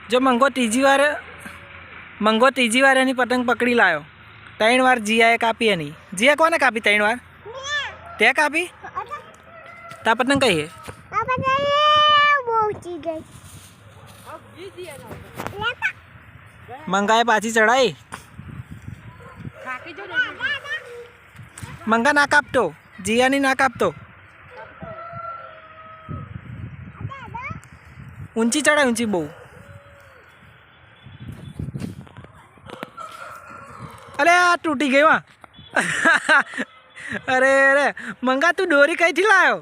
जो मंगो तीजी वार एनी पतंग पकड़ी लायो। 3 वार जियाए कापी एनी। जिया कोने कापी 3 वार? ते कापी? ता पतंग कई है? मंगाए पाછી चढ़ाई। मंगा ना कापतो, जिया नी ना कापतो। ऊंची चढ़ाई, ऊंची बहु। अरे आ टूटी गई वहाँ। अरे अरे मंगा तू डोरी कहीं थी लायो?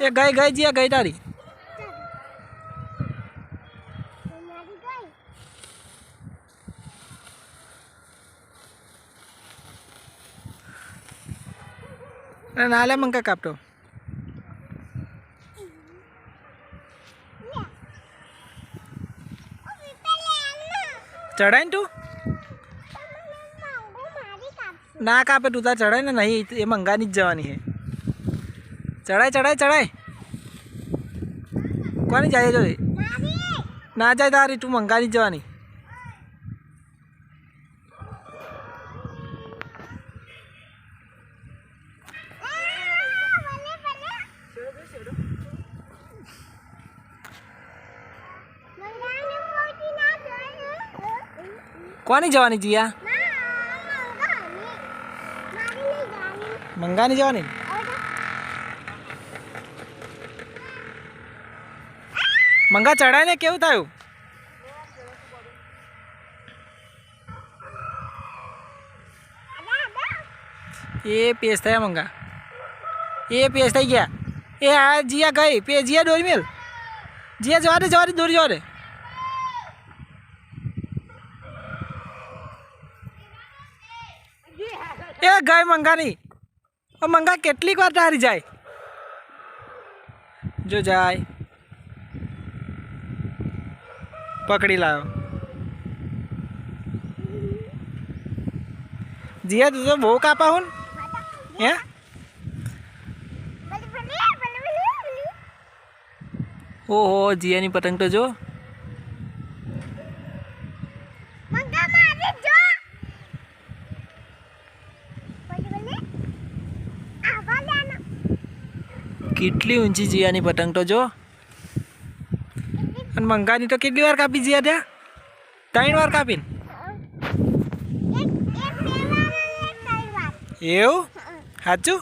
ये गई गई जिया गई तारी। नाले मंगा कापतो। चढ़ाई तू ना कापे तू तार चढ़ाई ना नहीं ये मंगा नहीं जवानी है। चढ़ाई चढ़ाई चढ़ाई कोनी जाए जो ना जाए तारी तू मंगा नहीं जवानी। कोनी जवानी जिया मंगा नहीं जवानी। मंगा चढ़ाई ने केवु थायु? ये पेस था मंगा ये पेस थी गया। ये आ जिया गई पे जिया डोरी मिल जिया जवा दे दूर जवा दे। ए गए मंगा नहीं और मंगा केटली बार तारी जाए जो जाए पकड़ी लाओ। जिया तू तो बहु कापा हूँ हैं? ओहो जिया नहीं पतंग तो जो કેટલી ઊંચી જીયાની પતંગ તો જો અને મંગાની તો કેટલી વાર કાપી જીયા ત્યાં? 3 વાર કાપીને એવું સાચું?